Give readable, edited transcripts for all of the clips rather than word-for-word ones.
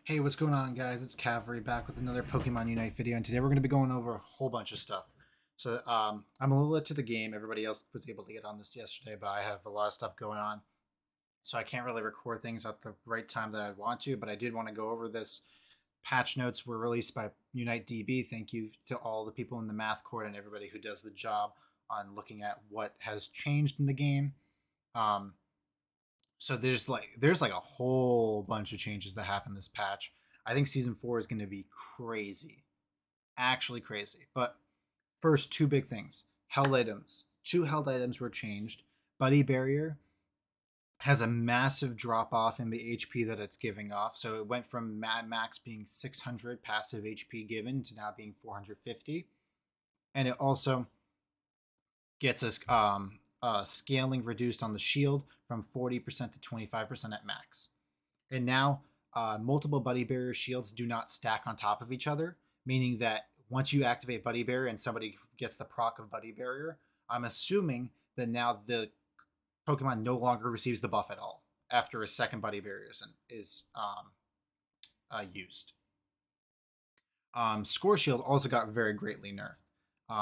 Hey, what's going on, guys? It's Cavalry back with another Pokemon Unite video, and today we're going to be going over a whole bunch of stuff. So, I'm a little late to the game. Everybody else was able to get on this yesterday, but I have a lot of stuff going on, so I can't really record things at the right time that I want to. But I did want to go over this. Patch notes were released by Unite DB. Thank you to all the people in the math court and everybody who does the job on looking at what has changed in the game. Um, so there's like a whole bunch of changes that happened this patch. I think season 4 is going to be crazy, actually crazy. But first, two big things: held items. Two held items were changed. Buddy Barrier has a massive drop off in the HP that it's giving off. So it went from max being 600 passive HP given to now being 450, and it also gets us scaling reduced on the shield from 40% to 25% at max. And now multiple Buddy Barrier shields do not stack on top of each other, meaning that once you activate Buddy Barrier and somebody gets the proc of Buddy Barrier, I'm assuming that now the Pokemon no longer receives the buff at all after a second Buddy Barrier is used. Score Shield also got very greatly nerfed.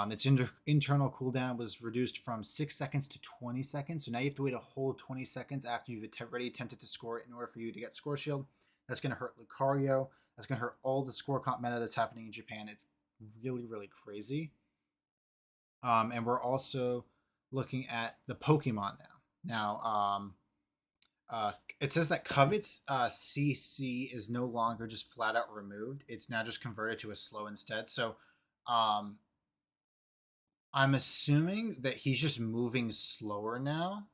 Its internal cooldown was reduced from 6 seconds to 20 seconds. So now you have to wait a whole 20 seconds after you've already attempted to score it in order for you to get Score Shield. That's going to hurt Lucario. That's going to hurt all the score comp meta that's happening in Japan. It's really, really crazy. And we're also looking at the Pokemon now. It says that Covet's CC is no longer just flat out removed. It's now just converted to a slow instead. So I'm assuming that he's just moving slower now.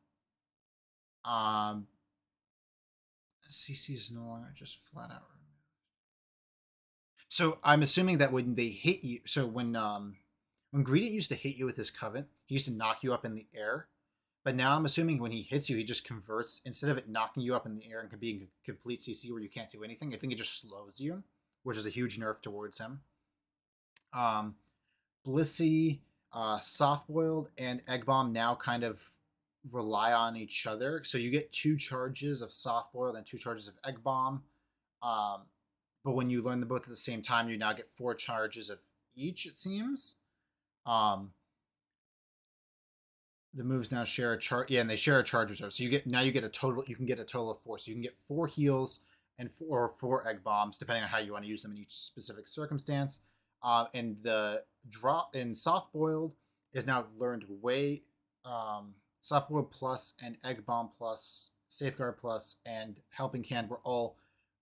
CC is no longer just flat out removed. So I'm assuming that when they hit you, so when Greedent used to hit you with his Covet, he used to knock you up in the air. But now I'm assuming when he hits you, he just converts, instead of it knocking you up in the air and being a complete CC where you can't do anything, I think it just slows you, which is a huge nerf towards him. Blissey, Soft Boiled, and Egg Bomb now kind of rely on each other. So you get 2 charges of Soft Boiled and 2 charges of Egg Bomb. But when you learn them both at the same time, you now get 4 charges of each, it seems. The moves now share a charge. Yeah, and they share a charge reserve. So you get a total. You can get a total of 4. So you can get 4 heals and 4 egg bombs, depending on how you want to use them in each specific circumstance. And the drop in soft boiled is now learned way. Soft boiled plus and egg bomb plus, safeguard plus, and helping hand were all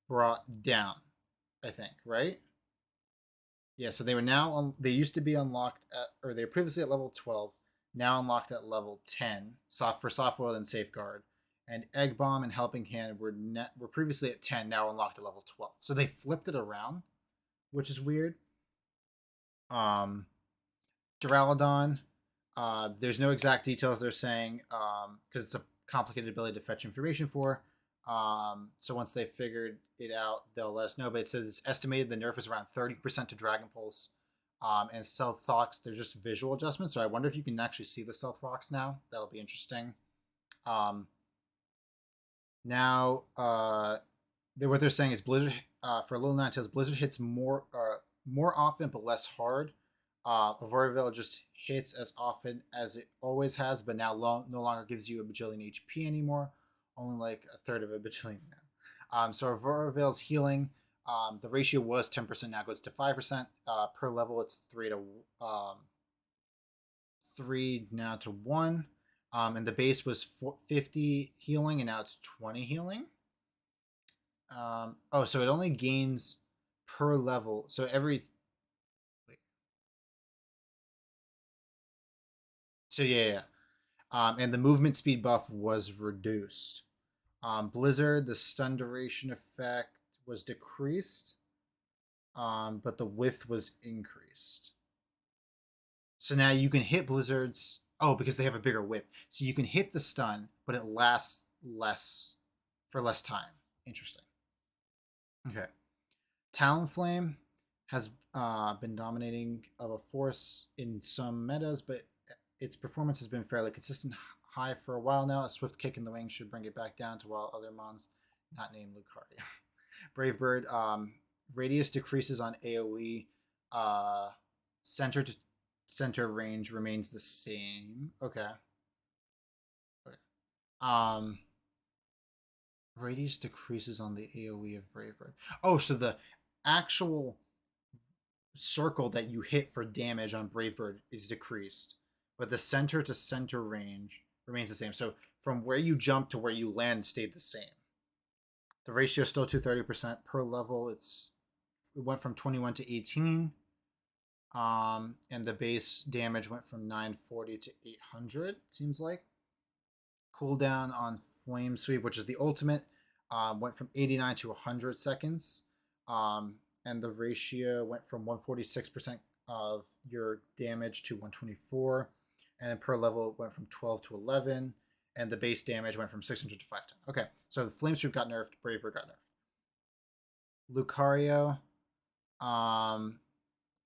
brought down. I think, right? Yeah. So they were now. They used to be unlocked at, or they were previously at level 12. Now unlocked at level 10, for soft boiled and safeguard. And egg bomb and helping hand were previously at 10, now unlocked at level 12. So they flipped it around, which is weird. Duraludon, there's no exact details they're saying, because it's a complicated ability to fetch information for. So once they figured it out, they'll let us know. But it says it's estimated the nerf is around 30% to Dragon Pulse. And Stealth Fox, they're just visual adjustments. So I wonder if you can actually see the Stealth Fox now. That'll be interesting. Now, what they're saying is Blizzard, for Little Ninetales, Blizzard hits more often but less hard. Aurora just hits as often as it always has, but now no longer gives you a bajillion HP anymore. Only like a third of a bajillion now. So Aurora Veil's healing. The ratio was 10%, now goes to 5%. Per level, it's 3 now to 1. And the base was 50 healing, and now it's 20 healing. So it only gains per level. So every. Wait. So yeah. And the movement speed buff was reduced. Blizzard, the stun duration effect was decreased, but the width was increased. So now you can hit Blizzards. Oh, because they have a bigger width. So you can hit the stun, but it lasts for less time. Interesting. Okay. Talonflame has been dominating of a force in some metas, but its performance has been fairly consistent, high for a while now. A swift kick in the wing should bring it back down to while other mons, not named Lucario, Brave Bird. Radius decreases on AoE. Uh, center to center range remains the same. Okay. Okay. Radius decreases on the AoE of Brave Bird. Oh, so the actual circle that you hit for damage on Brave Bird is decreased, but the center to center range remains the same. So from where you jump to where you land stayed the same. The ratio is still 230% per level. It went from 21 to 18. And the base damage went from 940 to 800, seems like. Cooldown on Flame Sweep, which is the ultimate, went from 89 to 100 seconds. And the ratio went from 146% of your damage to 124. And per level, it went from 12 to 11. And the base damage went from 600 to 510. Okay, so the Flame Sweep got nerfed, Braver got nerfed. Lucario,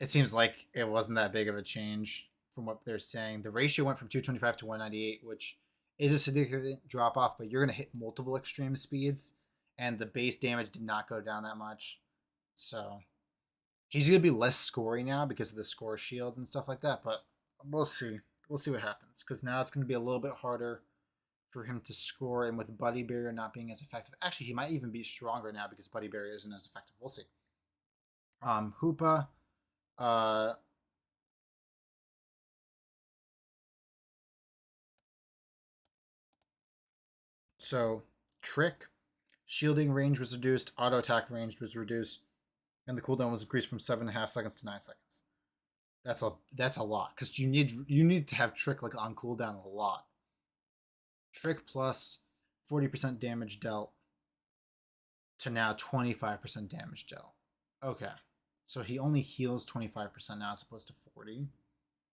it seems like it wasn't that big of a change from what they're saying. The ratio went from 225 to 198, which is a significant drop off, but you're going to hit multiple extreme speeds, and the base damage did not go down that much. So he's going to be less scory now because of the score shield and stuff like that, but we'll see. We'll see what happens, because now it's going to be a little bit harder for him to score, and with Buddy Barrier not being as effective. Actually, he might even be stronger now because Buddy Barrier isn't as effective. We'll see. Hoopa. So Trick, shielding range was reduced, auto attack range was reduced, and the cooldown was increased from 7.5 seconds to 9 seconds. That's a lot, because you need to have Trick like on cooldown a lot. Trick plus 40% damage dealt to now 25% damage dealt. Okay. So he only heals 25% now as opposed to 40.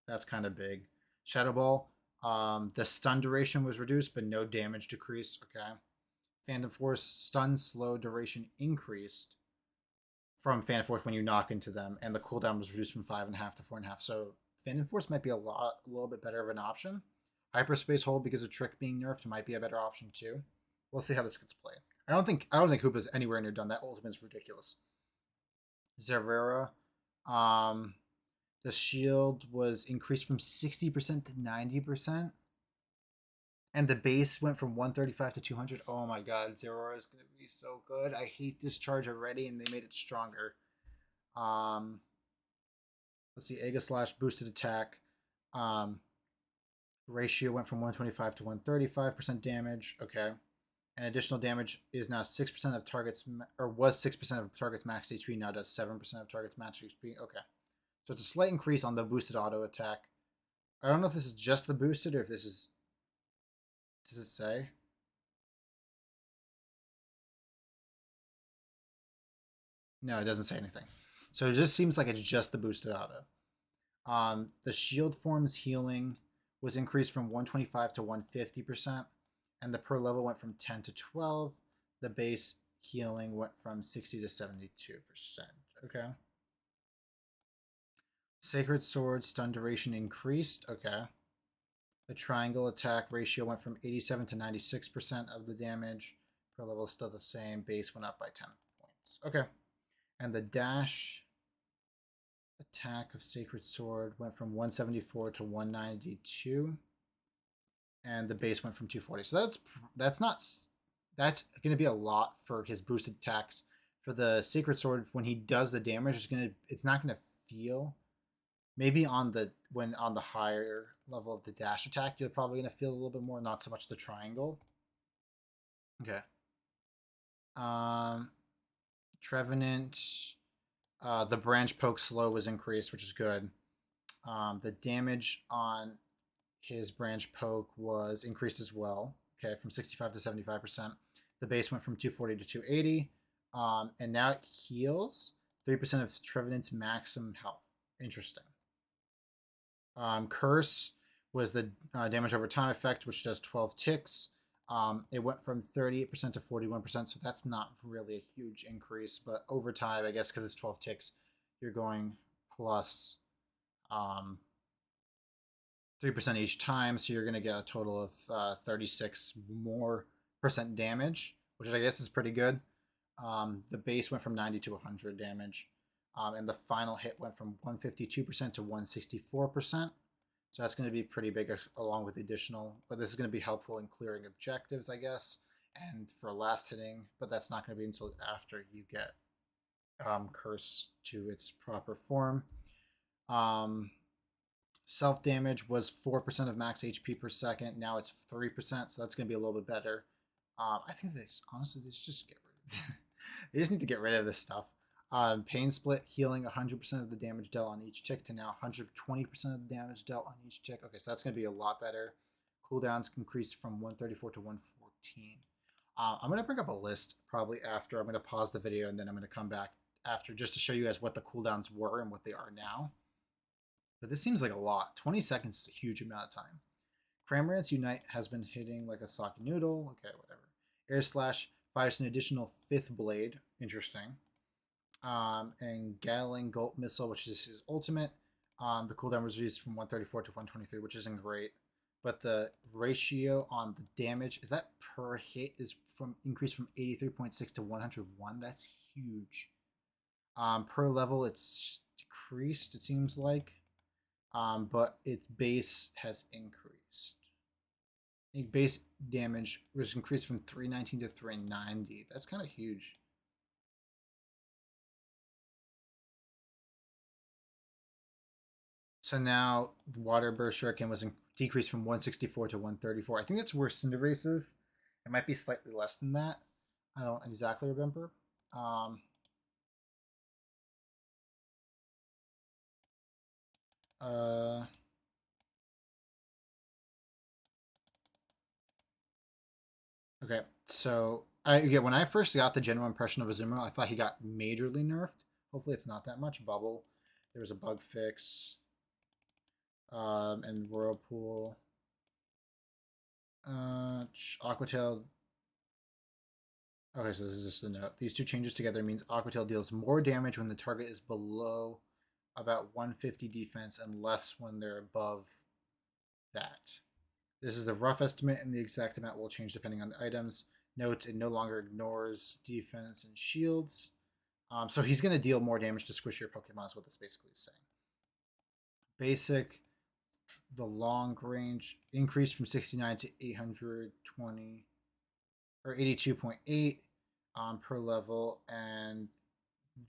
That's kind of big. Shadow Ball, the stun duration was reduced, but no damage decreased. Okay. Phantom Force, stun slow duration increased from Phantom Force when you knock into them, and the cooldown was reduced from 5.5 to 4.5. So Phantom Force might be a little bit better of an option. Hyperspace Hold, because of Trick being nerfed, might be a better option too. We'll see how this gets played. I don't think Hoopa's anywhere near done. That ultimate is ridiculous. Zerera, the shield was increased from 60% to 90%. And the base went from 135 to 200. Oh my god, Zerora is going to be so good. I hate this charge already, and they made it stronger. Let's see, Aegislash boosted attack. Ratio went from 125 to 135% damage. Okay. And additional damage is now 6% of targets, or was 6% of targets max HP, now does 7% of targets max HP. Okay. So it's a slight increase on the boosted auto attack. I don't know if this is just the boosted or if this is. Does it say? No, it doesn't say anything. So it just seems like it's just the boosted auto. The shield form's healing was increased from 125 to 150%, and the per level went from 10 to 12. The base healing went from 60 to 72%. Okay. Sacred Sword stun duration increased. Okay. The triangle attack ratio went from 87 to 96% of the damage. Per level is still the same. Base went up by 10 points. Okay. And the dash attack of Sacred Sword went from 174 to 192. And the base went from 240. So that's going to be a lot for his boosted attacks. For the Sacred Sword, when he does the damage, it's not going to feel. Maybe on the higher level of the dash attack, you're probably going to feel a little bit more, not so much the triangle. Okay. Trevenant, the branch poke slow was increased, which is good. The damage on his branch poke was increased as well. Okay, from 65 to 75%. The base went from 240 to 280. And now it heals 3% of Trevenant's maximum health. Interesting. Curse was the damage over time effect, which does 12 ticks. It went from 38% to 41%, so that's not really a huge increase. But over time, I guess because it's 12 ticks, you're going plus 3% each time, so you're going to get a total of 36 more % damage, which I guess is pretty good. The base went from 90 to 100 damage. And the final hit went from 152% to 164%. So that's going to be pretty big along with the additional. But this is going to be helpful in clearing objectives, I guess, and for last hitting. But that's not going to be until after you get Curse to its proper form. Self damage was 4% of max HP per second. Now it's 3%, so that's going to be a little bit better. I think honestly, they just get rid of it. They just need to get rid of this stuff. Pain split, healing 100% of the damage dealt on each tick to now 120% of the damage dealt on each tick. Okay, so that's going to be a lot better. Cooldowns increased from 134 to 114. I'm going to bring up a list probably after. I'm going to pause the video and then I'm going to come back after just to show you guys what the cooldowns were and what they are now. But this seems like a lot. 20 seconds is a huge amount of time. Cramorant's Unite has been hitting like a sake noodle. Okay, whatever. Air Slash fires an additional 5th blade. Interesting. And Gatling Gold Missile, which is his ultimate. The cooldown was reduced from 134 to 123, which isn't great. But the ratio on the damage, is that per hit, is increased from 83.6 to 101. That's huge. Per level, it's decreased, it seems like. But its base has increased. I think base damage was increased from 319 to 390. That's kind of huge. So now Water Burst Shuriken was decreased from 164 to 134. I think that's where Cinderace is. It might be slightly less than that. I don't exactly remember. Okay, so when I first got the general impression of Azumarill, I thought he got majorly nerfed. Hopefully, it's not that much. Bubble. There was a bug fix. And Whirlpool. Aquatail. Okay, so this is just a note. These two changes together means Aquatail deals more damage when the target is below about 150 defense and less when they're above that. This is the rough estimate, and the exact amount will change depending on the items. Note, it no longer ignores defense and shields. So he's going to deal more damage to squish your Pokemon is what this basically is saying. Basic, the long range increased from 69 to 820 or 82.8 per level, and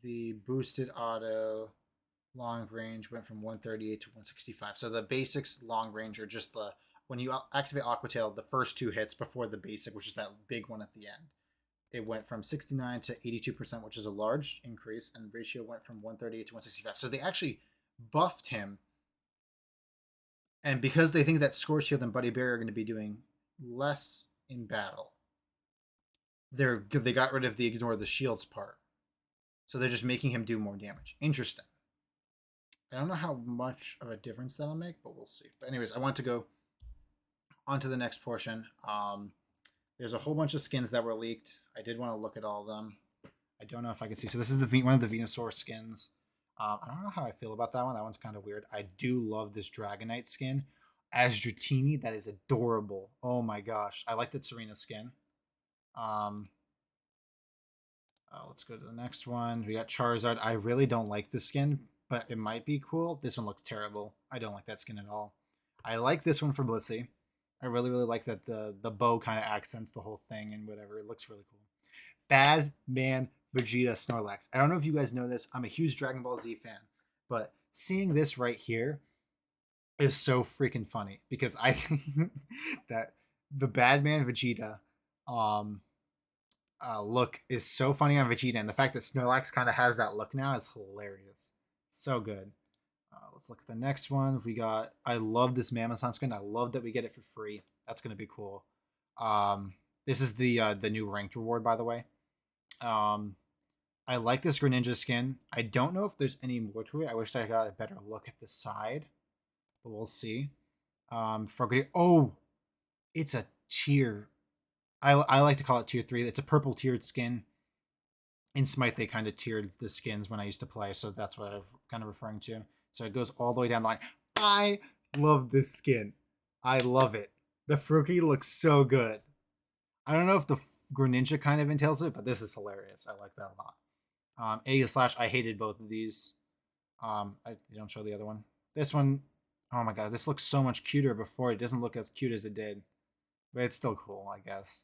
the boosted auto long range went from 138 to 165. So the basics long range are just the when you activate Aquatail, the first 2 hits before the basic, which is that big one at the end. It went from 69 to 82%, which is a large increase, and the ratio went from 138 to 165. So they actually buffed him. And because they think that Score Shield and Buddy Bear are going to be doing less in battle, they got rid of the ignore the shields part. So they're just making him do more damage. Interesting. I don't know how much of a difference that'll make, but we'll see. But anyways, I want to go on to the next portion. There's a whole bunch of skins that were leaked. I did want to look at all of them. I don't know if I can see. So this is one of the Venusaur skins. I don't know how I feel about that one. That one's kind of weird. I do love this Dragonite skin. As Dratini, that is adorable. Oh my gosh. I like that Serena skin. Let's go to the next one. We got Charizard. I really don't like this skin, but it might be cool. This one looks terrible. I don't like that skin at all. I like this one for Blissey. I really, really like that the bow kind of accents the whole thing and whatever. It looks really cool. Bad Man Vegeta Snorlax. I don't know if you guys know this. I'm a huge Dragon Ball Z fan, but seeing this right here is so freaking funny because I think that the Bad Man Vegeta look is so funny on Vegeta, and the fact that Snorlax kind of has that look now is hilarious. So good. Let's look at the next one. I love this Mammoth skin. I love that we get it for free. That's gonna be cool. This is the new ranked reward, by the way. I like this Greninja skin. I don't know if there's any more to it. I wish I got a better look at the side, but we'll see. It's a tier. I like to call it tier 3. It's a purple tiered skin. In Smite, they kind of tiered the skins when I used to play, so that's what I'm kind of referring to. So it goes all the way down the line. I love this skin. I love it. The Fruki looks so good. I don't know if the Greninja kind of entails it, but this is hilarious. I like that a lot. A slash, I hated both of these. You don't show the other one. This one, oh my god, this looks so much cuter before. It doesn't look as cute as it did, but it's still cool, I guess.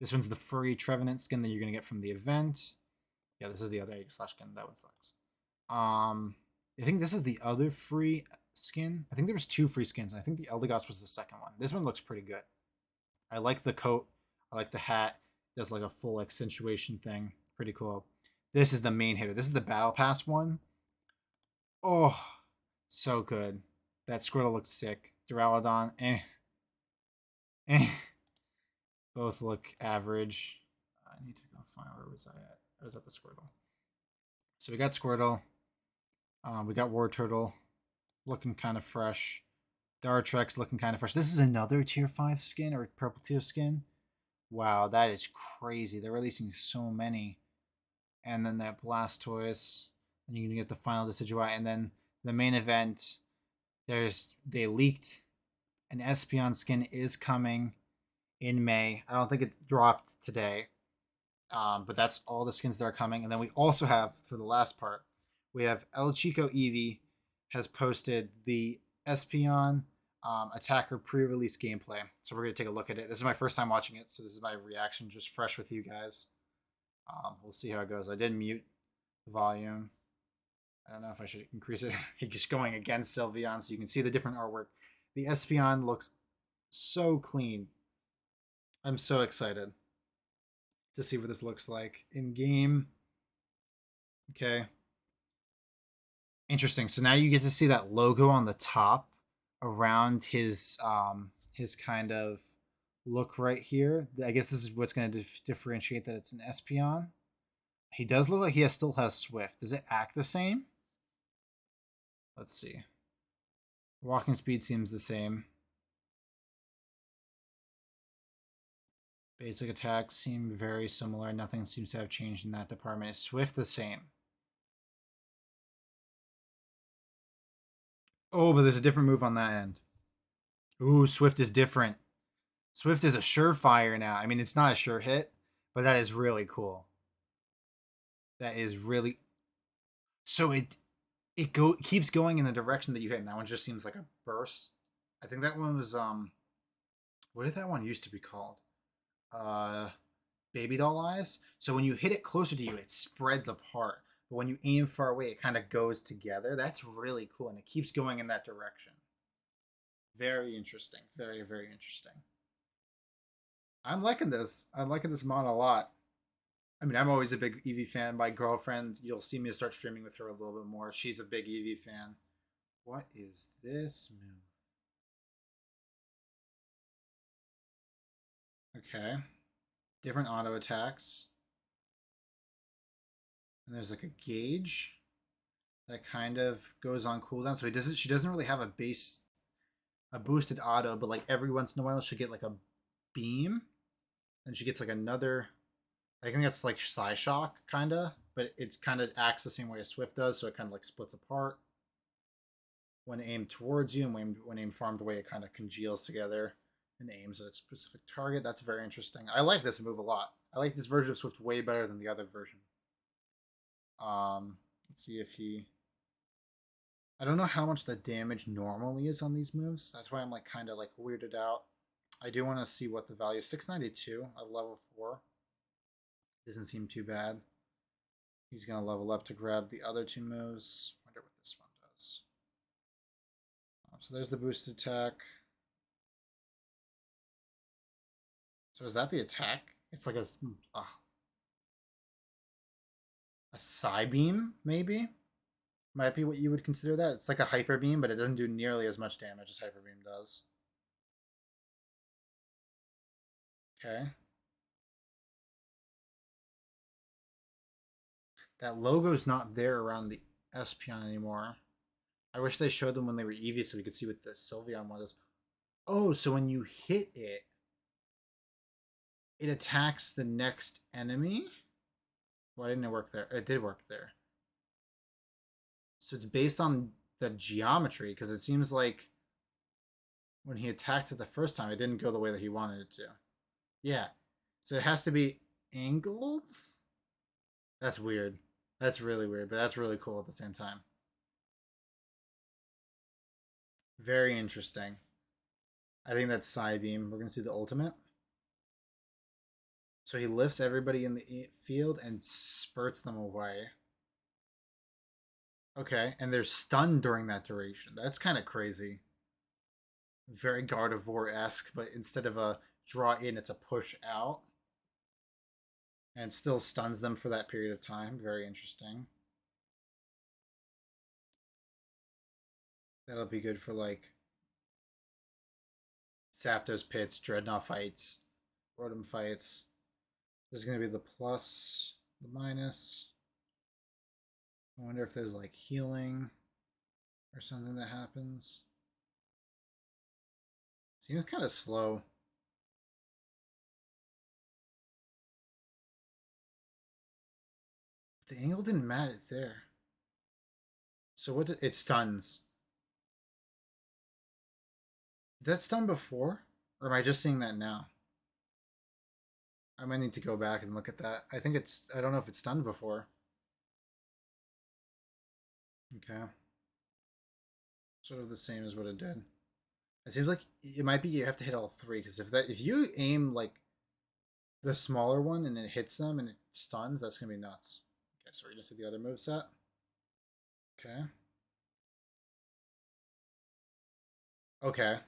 This one's the furry Trevenant skin that you're gonna get from the event. Yeah, this is the other A slash skin. That one sucks. I think this is the other free skin. I think there was 2 free skins. I think the Eldegoss was the second one. This one looks pretty good. I like the coat. I like the hat. It does like a full accentuation thing. Pretty cool. This is the main hitter. This is the Battle Pass one. Oh, so good. That Squirtle looks sick. Duraludon, eh. Both look average. I need to go find, where was I at? I was at the Squirtle. So we got Squirtle. We got War Turtle looking kind of fresh. Dartrex looking kind of fresh. This is another tier 5 skin or purple tier skin. Wow, that is crazy. They're releasing so many. And then that Blastoise. And you can get the final Decidueye. And then the main event, they leaked an Espeon skin is coming in May. I don't think it dropped today. But that's all the skins that are coming. And then we also have, for the last part, we have El Chico EEVEE has posted the Espeon Attacker pre-release gameplay. So we're going to take a look at it. This is my first time watching it, so this is my reaction, just fresh with you guys. We'll see how it goes. I did mute the volume. I don't know if I should increase it. He's going against Sylveon, so you can see the different artwork. The Espeon looks so clean. I'm so excited to see what this looks like in game. Okay. Interesting. So now you get to see that logo on the top around his kind of look right here. I guess this is what's going to differentiate that it's an Espeon. He does look like he still has Swift. Does it act the same? Let's see. Walking speed seems the same. Basic attacks seem very similar. Nothing seems to have changed in that department. Is Swift the same? Oh, but there's a different move on that end. Ooh, Swift is different. Swift is a surefire now. I mean, it's not a sure hit, but that is really cool. That is really... So it keeps going in the direction that you hit, and that one just seems like a burst. I think that one was what did that one used to be called? Baby doll eyes. So when you hit it closer to you, it spreads apart. But when you aim far away, it kind of goes together. That's really cool, and it keeps going in that direction. Very interesting. Very, very interesting. I'm liking this. I'm liking this mod a lot. I mean, I'm always a big EEVEE fan. My girlfriend, you'll see me start streaming with her a little bit more. She's a big EEVEE fan. What is this move? Okay. Different auto attacks. And there's like a gauge that kind of goes on cooldown. So she doesn't really have a boosted auto, but like every once in a while she'll get like a beam. And she gets like another, I think that's like Psyshock kinda, but it's kind of acts the same way as Swift does, so it kind of like splits apart. When aimed towards you and when aimed farmed away, it kind of congeals together and aims at a specific target. That's very interesting. I like this move a lot. I like this version of Swift way better than the other version. Let's see if he... I don't know how much the damage normally is on these moves. That's why I'm like kind of like weirded out. I do want to see what the value is. 692 at level 4. Doesn't seem too bad. He's going to level up to grab the other 2 moves. Wonder what this one does. So there's the boosted attack. So is that the attack? It's like a Psybeam, maybe? Might be what you would consider that. It's like a Hyper Beam, but it doesn't do nearly as much damage as Hyper Beam does. Okay. That logo's not there around the Espeon anymore. I wish they showed them when they were EEVEE so we could see what the Sylveon one is. Oh, so when you hit it, it attacks the next enemy? Why didn't it work there? It did work there. So it's based on the geometry, because it seems like when he attacked it the first time, it didn't go the way that he wanted it to. Yeah. So it has to be angled? That's weird. That's really weird, but that's really cool at the same time. Very interesting. I think that's side beam. We're going to see the ultimate. So he lifts everybody in the field and spurts them away. Okay, and they're stunned during that duration. That's kind of crazy. Very Gardevoir-esque, but instead of a draw in, it's a push out. And still stuns them for that period of time. Very interesting. That'll be good for like Zapdos pits, Dreadnought fights, Rotom fights. This is going to be the plus, the minus. I wonder if there's like healing or something that happens. Seems kind of slow. The angle didn't matter there. So what? It stuns. Did that stun before? Or am I just seeing that now? I might need to go back and look at that. I think it's... I don't know if it's stunned before. Okay. Sort of the same as what it did. It seems like it might be you have to hit all three. Because if you aim like the smaller one and it hits them and it stuns, that's going to be nuts. Okay, so we're going to see the other move set. Okay. Okay.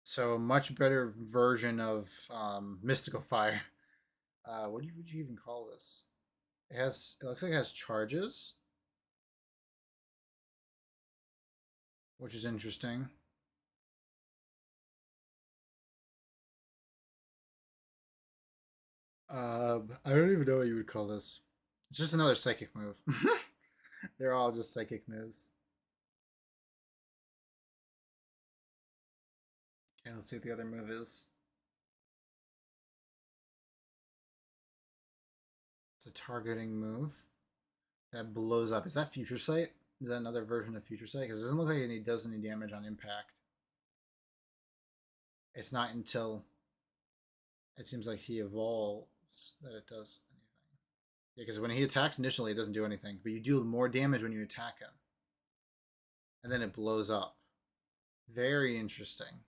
So a much better version of Mystical Fire. What would you even call this? It has. It looks like it has charges, which is interesting. I don't even know what you would call this. It's just another psychic move. They're all just psychic moves. Okay, let's see what the other move is. It's a targeting move that blows up. Is that Future Sight? Is that another version of Future Sight? Because it doesn't look like it does any damage on impact. It's not until it seems like he evolves that it does anything. Yeah, because when he attacks initially, it doesn't do anything, but you do more damage when you attack him. And then it blows up. Very interesting.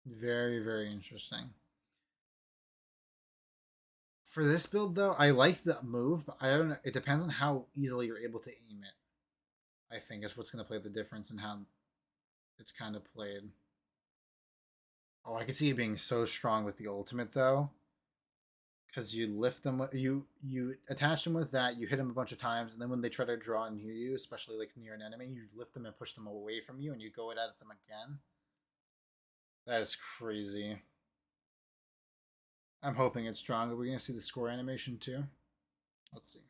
Very, very interesting. For this build, though, I like the move, but I don't know. It depends on how easily you're able to aim it. I think is what's going to play the difference in how it's kind of played. Oh, I could see it being so strong with the ultimate, though. Because you lift them, you attach them with that, you hit them a bunch of times, and then when they try to draw near you, especially like near an enemy, you lift them and push them away from you, and you go at them again. That is crazy. I'm hoping it's strong. Are we gonna see the score animation too? Let's see.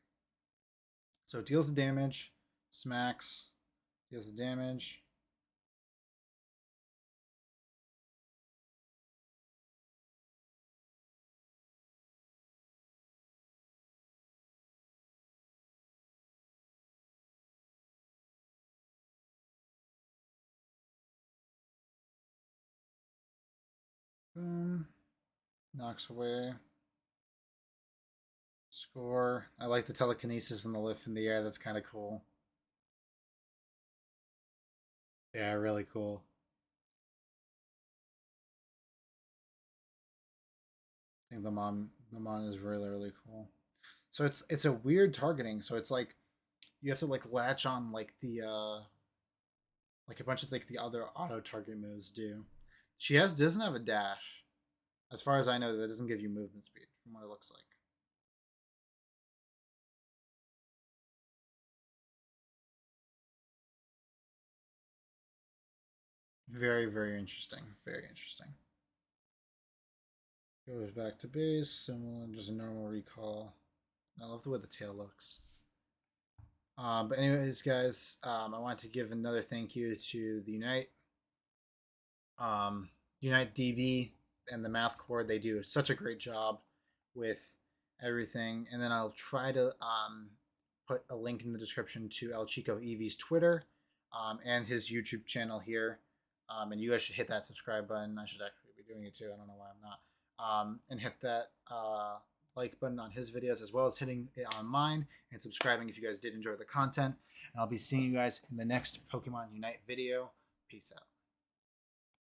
So it deals the damage, smacks, deals the damage. Boom. Knocks away. Score. I like the telekinesis and the lift in the air. That's kind of cool. Yeah, really cool. I think the mon is really really cool. So it's a weird targeting. So it's like you have to like latch on like the like a bunch of like the other auto target moves do. She doesn't have a dash. As far as I know, that doesn't give you movement speed from what it looks like. Very, very interesting. Very interesting. Goes back to base, similar, just a normal recall. I love the way the tail looks. But anyways, guys, I want to give another thank you to the um, Unite DB and the Math Core. They do such a great job with everything. And then I'll try to put a link in the description to El Chico EEVEE's Twitter. and his YouTube channel here. And you guys should hit that subscribe button. I should actually be doing it too. I don't know why I'm not. And hit that like button on his videos, as well as hitting it on mine and subscribing if you guys did enjoy the content. And I'll be seeing you guys in the next Pokemon Unite video. Peace out.